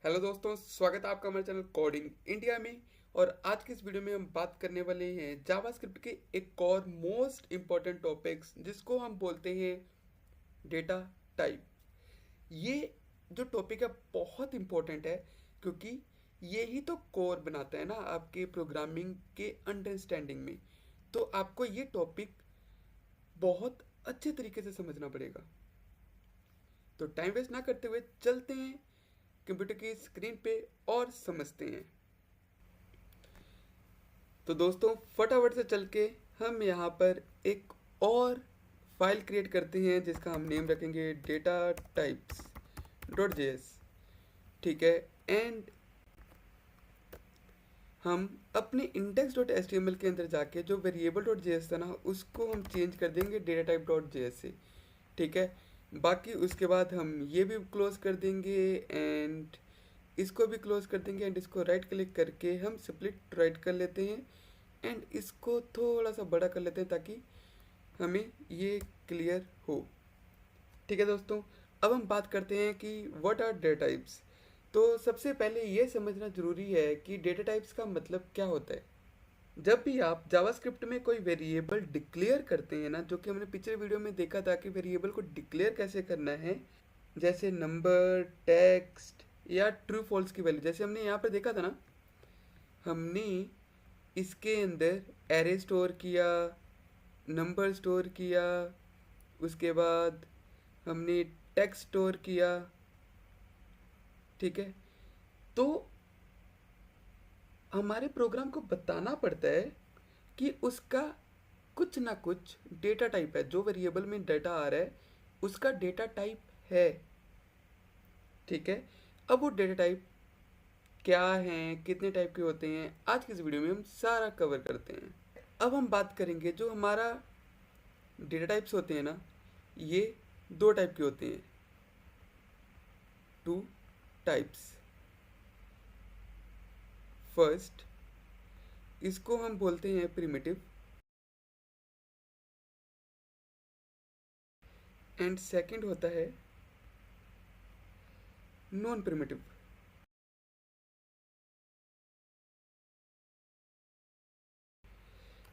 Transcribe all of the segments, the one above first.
Hello दोस्तों, स्वागत है आपका हमारे चैनल कोडिंग इंडिया में। और आज की इस वीडियो में हम बात करने वाले हैं जावास्क्रिप्ट के एक और मोस्ट इम्पॉर्टेंट टॉपिक्स जिसको हम बोलते हैं डेटा टाइप। ये जो टॉपिक है बहुत इम्पोर्टेंट है क्योंकि ये ही तो कोर बनाता है ना आपके प्रोग्रामिंग के अंडरस्टैंडिंग में। तो आपको ये टॉपिक बहुत अच्छे तरीके से समझना पड़ेगा। तो टाइम वेस्ट ना करते हुए चलते हैं कंप्यूटर की स्क्रीन पे और समझते हैं। तो दोस्तों फटाफट से चल के हम यहाँ पर एक और फाइल क्रिएट करते हैं जिसका हम नेम रखेंगे डेटा टाइप्स डॉट जेएस। ठीक है। एंड हम अपने index dot H T M L के अंदर जाके जो वेरिएबल डॉट जेएस था ना उसको हम चेंज कर देंगे डेटा टाइप डॉट जेएस से। ठीक है। बाकी उसके बाद हम ये भी क्लोज कर देंगे एंड इसको भी क्लोज कर देंगे एंड इसको राइट क्लिक करके हम स्प्लिट राइट कर लेते हैं एंड इसको थोड़ा सा बड़ा कर लेते हैं ताकि हमें ये क्लियर हो। ठीक है दोस्तों, अब हम बात करते हैं कि व्हाट आर डेटा टाइप्स। तो सबसे पहले ये समझना ज़रूरी है कि डेटा टाइप्स का मतलब क्या होता है। जब भी आप जावास्क्रिप्ट में कोई वेरिएबल डिक्लेयर करते हैं ना, जो कि हमने पिछले वीडियो में देखा था कि वेरिएबल को डिक्लेयर कैसे करना है, जैसे नंबर, टेक्स्ट या ट्रू फॉल्स की वैल्यू, जैसे हमने यहाँ पर देखा था ना, हमने इसके अंदर एरे स्टोर किया, नंबर स्टोर किया, उसके बाद हमने टेक्स्ट स्टोर किया। ठीक है। तो हमारे प्रोग्राम को बताना पड़ता है कि उसका कुछ ना कुछ डेटा टाइप है, जो वेरिएबल में डेटा आ रहा है उसका डेटा टाइप है। ठीक है। अब वो डेटा टाइप क्या हैं, कितने टाइप के होते हैं, आज की इस वीडियो में हम सारा कवर करते हैं। अब हम बात करेंगे जो हमारा डेटा टाइप्स होते हैं ना, ये दो टाइप के होते हैं, टू टाइप्स। फर्स्ट, इसको हम बोलते हैं प्रिमिटिव एंड सेकंड होता है नॉन प्रिमिटिव।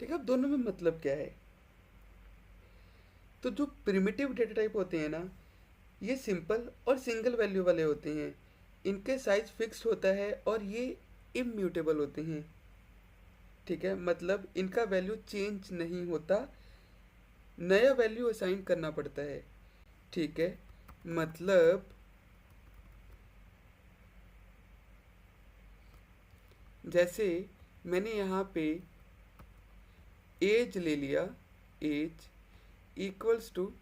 ठीक है। अब दोनों में मतलब क्या है। तो जो प्रिमिटिव डेटा टाइप होते हैं ना, ये सिंपल और सिंगल वैल्यू वाले होते हैं। इनके साइज फिक्स्ड होता है और ये इम्यूटेबल होते हैं। ठीक है। मतलब इनका वैल्यू चेंज नहीं होता, नया वैल्यू असाइन करना पड़ता है। ठीक है। मतलब जैसे मैंने यहाँ पे एज ले लिया, एज इक्वल्स टू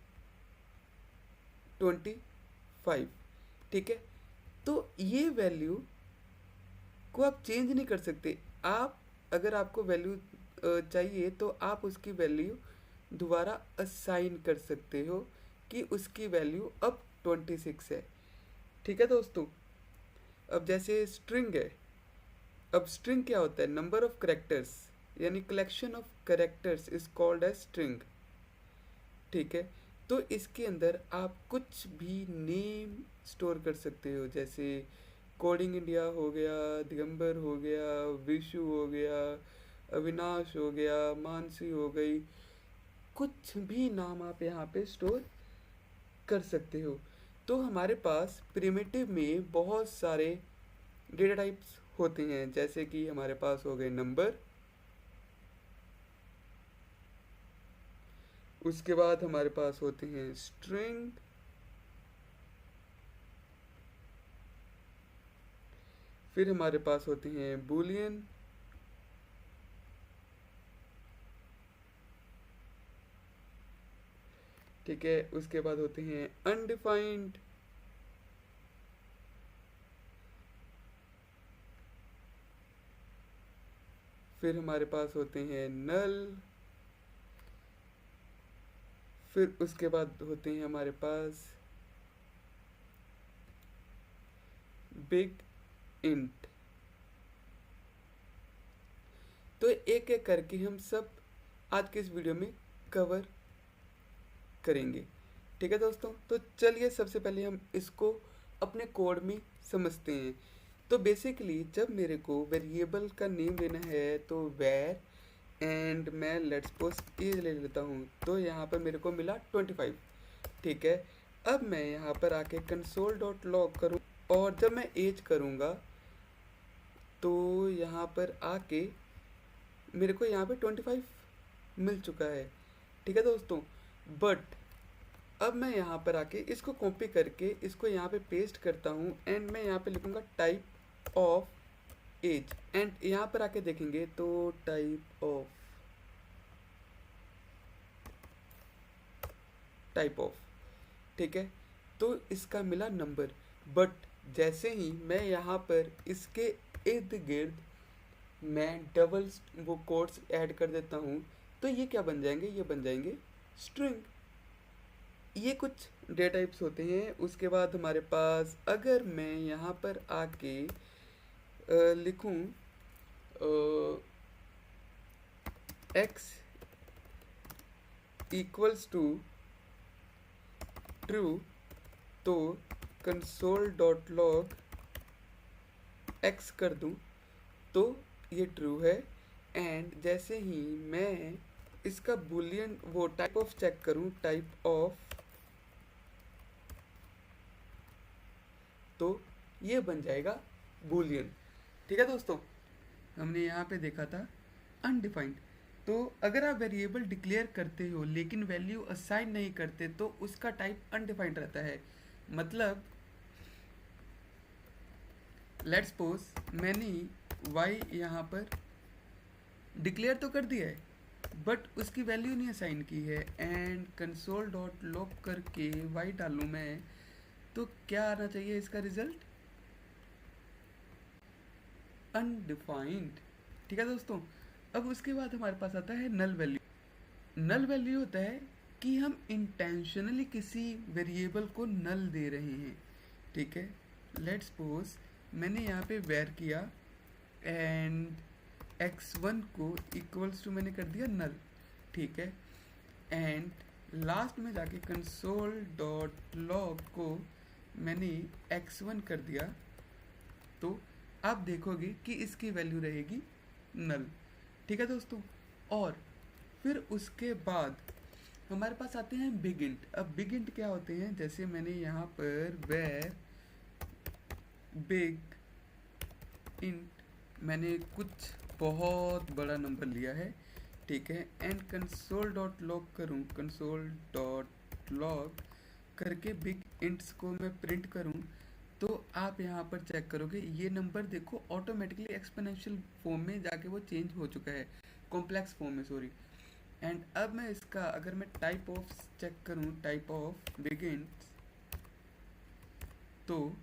25। ठीक है। तो ये वैल्यू को आप चेंज नहीं कर सकते। आप अगर आपको वैल्यू चाहिए तो आप उसकी वैल्यू दोबारा असाइन कर सकते हो कि उसकी वैल्यू अब 26 है। ठीक है दोस्तों। अब जैसे स्ट्रिंग है, अब स्ट्रिंग क्या होता है, नंबर ऑफ करेक्टर्स यानी collection of characters is called as string. ठीक है। तो इसके अंदर आप कुछ भी नेम स्टोर कर सकते हो, जैसे कोडिंग इंडिया हो गया, दिगंबर हो गया, विशु हो गया, अविनाश हो गया, मानसी हो गई, कुछ भी नाम आप यहाँ पे स्टोर कर सकते हो। तो हमारे पास प्रिमिटिव में बहुत सारे डेटा टाइप्स होते हैं, जैसे कि हमारे पास हो गए नंबर, उसके बाद हमारे पास होते हैं स्ट्रिंग, फिर हमारे पास होते हैं बूलियन, ठीक है, उसके बाद होते हैं अनडिफाइंड, फिर हमारे पास होते हैं नल, फिर उसके बाद होते हैं हमारे पास बिग इंट। तो एक एक करके हम सब आज के इस वीडियो में कवर करेंगे। ठीक है दोस्तों, तो चलिए सबसे पहले हम इसको अपने कोड में समझते हैं। तो बेसिकली जब मेरे को वेरिएबल का नेम लेना है तो वेर, एंड मैं लेट्स सपोज एज ले लेता हूँ, तो यहाँ पर मेरे को मिला 25। ठीक है, अब मैं यहाँ पर आके कंसोल डॉट लॉग करूँ और जब मैं एज करूँगा तो यहाँ पर आके मेरे को यहाँ पे 25 मिल चुका है। ठीक है दोस्तों, बट अब मैं यहाँ पर आके इसको कॉपी करके इसको यहाँ पे पेस्ट करता हूँ एंड मैं यहाँ पे लिखूँगा टाइप ऑफ एज, एंड यहाँ पर आके देखेंगे तो टाइप ऑफ, ठीक है, तो इसका मिला नंबर। बट जैसे ही मैं यहाँ पर इसके इर्द गिर्द मैं डबल वो कोट्स ऐड कर देता हूँ तो ये क्या बन जाएंगे, ये बन जाएंगे स्ट्रिंग। ये कुछ डेटा टाइप्स होते हैं। उसके बाद हमारे पास अगर मैं यहाँ पर आके लिखूँ x इक्वल्स टू ट्रू, तो कंसोल डॉट लॉग x कर दूँ तो ये ट्रू है। एंड जैसे ही मैं इसका बुलियन वो टाइप ऑफ चेक करूँ, टाइप ऑफ, तो ये बन जाएगा बुलियन। ठीक है दोस्तों, हमने यहाँ पे देखा था अनडिफाइंड। तो अगर आप वेरिएबल डिक्लेयर करते हो लेकिन वैल्यू असाइन नहीं करते तो उसका टाइप अनडिफाइंड रहता है। मतलब लेट्स सपोज मैंने y यहाँ पर डिक्लेयर तो कर दिया है बट उसकी वैल्यू नहीं असाइन की है, एंड कंसोल डॉट लॉग करके y डालूँ मैं तो क्या आना चाहिए इसका रिजल्ट, अनडिफाइंड। ठीक है दोस्तों, अब उसके बाद हमारे पास आता है नल वैल्यू। नल वैल्यू होता है कि हम इंटेंशनली किसी वेरिएबल को नल दे रहे हैं। ठीक है, लेट्स सपोज मैंने यहाँ पे वेर किया एंड x1 को इक्वल्स टू मैंने कर दिया नल। ठीक है, एंड लास्ट में जाके कंसोल डॉट लॉग को मैंने x1 कर दिया तो आप देखोगे कि इसकी वैल्यू रहेगी नल। ठीक है दोस्तों, और फिर उसके बाद हमारे पास आते हैं बिग इंट। अब बिग इंट क्या होते हैं, जैसे मैंने यहाँ पर वेर बिग इंट मैंने कुछ बहुत बड़ा नंबर लिया है। ठीक है, एंड कंसोल डॉट लॉग करूँ, कंसोल डॉट लॉग करके बिग इंट्स को मैं प्रिंट करूँ तो आप यहाँ पर चेक करोगे ये नंबर देखो ऑटोमेटिकली एक्सपोनेंशियल फॉर्म में जाके वो चेंज हो चुका है, कॉम्प्लेक्स फॉर्म में, सॉरी। एंड अब मैं इसका अगर मैं टाइप ऑफ चेक करूँ, टाइप ऑफ बिग इंट्स, तो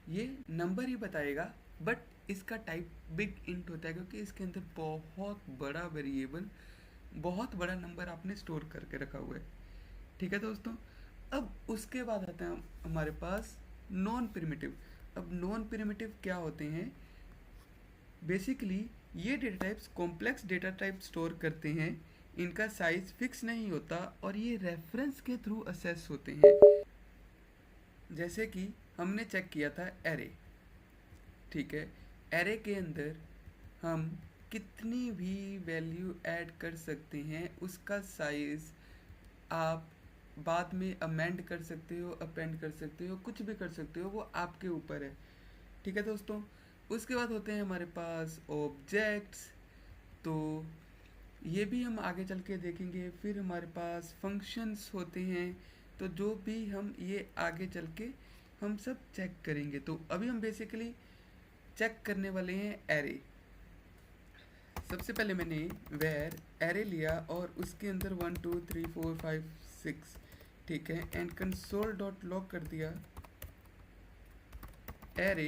ये नंबर ही बताएगा बट इसका टाइप बिग इंट होता है क्योंकि इसके अंदर बहुत बड़ा वेरिएबल, बहुत बड़ा नंबर आपने स्टोर करके रखा हुआ है। ठीक है दोस्तों, अब उसके बाद आता है हमारे पास नॉन प्रिमिटिव। अब नॉन प्रिमिटिव क्या होते हैं, बेसिकली ये data types complex data type store करते हैं, इनका साइज फिक्स नहीं होता और ये रेफरेंस के थ्रू असेस होते हैं। जैसे कि हमने चेक किया था एरे। ठीक है, एरे के अंदर हम कितनी भी वैल्यू ऐड कर सकते हैं, उसका साइज आप बाद में अमेंड कर सकते हो, अपेंड कर सकते हो, कुछ भी कर सकते हो, वो आपके ऊपर है। ठीक है दोस्तों, उसके बाद होते हैं हमारे पास ऑब्जेक्ट्स, तो ये भी हम आगे चल के देखेंगे। फिर हमारे पास फंक्शंस होते हैं, तो जो भी हम ये आगे चल के हम सब चेक करेंगे। तो अभी हम बेसिकली चेक करने वाले हैं एरे। सबसे पहले मैंने वेर एरे लिया और उसके अंदर 1 2 3 4 5 6, ठीक है, एंड कंसोल डॉट लॉग कर दिया एरे,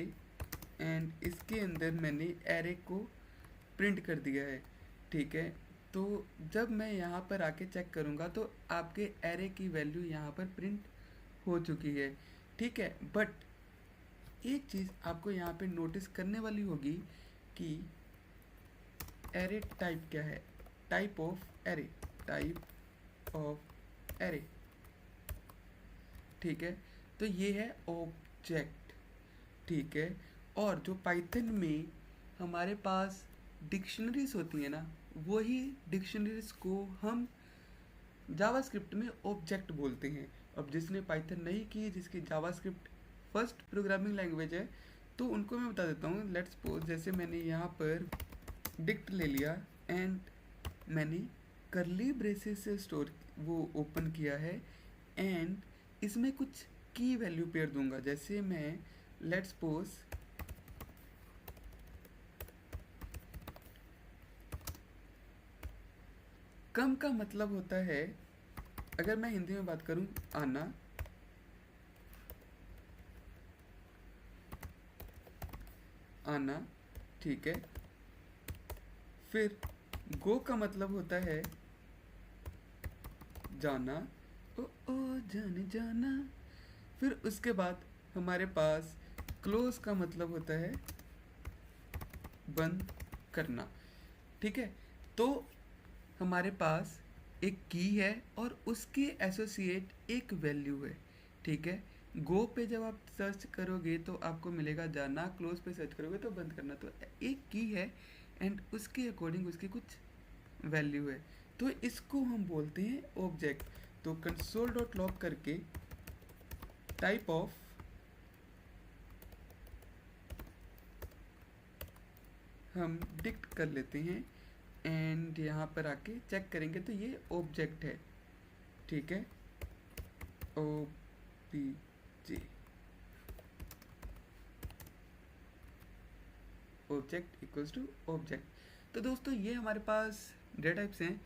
एंड इसके अंदर मैंने एरे को प्रिंट कर दिया है। ठीक है, तो जब मैं यहाँ पर आके चेक करूँगा तो आपके एरे की वैल्यू यहाँ पर प्रिंट हो चुकी है। ठीक है, बट एक चीज़ आपको यहाँ पे नोटिस करने वाली होगी कि एरे टाइप क्या है, type of array, type of array. ठीक है, तो ये है ऑब्जेक्ट, ठीक है। और जो पाइथन में हमारे पास डिक्शनरीज होती है ना, वही डिक्शनरीज को हम जावास्क्रिप्ट में ऑब्जेक्ट बोलते हैं। अब जिसने पाइथन नहीं की, जिसकी जावास्क्रिप्ट फर्स्ट प्रोग्रामिंग लैंग्वेज है, तो उनको मैं बता देता हूँ। लेट्स सपोज जैसे मैंने यहाँ पर डिक्ट ले लिया एंड मैंने करली ब्रेसेस से स्टोर वो ओपन किया है एंड इसमें कुछ की वैल्यू पेयर दूंगा। जैसे मैं लेट्स सपोज कम का मतलब होता है, अगर मैं हिंदी में बात करूं, आना, आना, ठीक है। फिर गो का मतलब होता है जाना, ओ ओ जाने जाना। फिर उसके बाद हमारे पास क्लोज का मतलब होता है बंद करना, ठीक है। तो हमारे पास एक की है और उसके एसोसिएट एक वैल्यू है, ठीक है। गो पे जब आप सर्च करोगे तो आपको मिलेगा जाना, क्लोज पे सर्च करोगे तो बंद करना। तो एक की है एंड उसके अकॉर्डिंग उसकी कुछ वैल्यू है, तो इसको हम बोलते हैं ऑब्जेक्ट। तो कंसोल डॉट लॉग करके टाइप ऑफ हम डिक्ट कर लेते हैं एंड यहाँ पर आके चेक करेंगे तो ये ऑब्जेक्ट है, ठीक है। O P J object equals to object. तो दोस्तों ये हमारे पास डेटा टाइप्स हैं।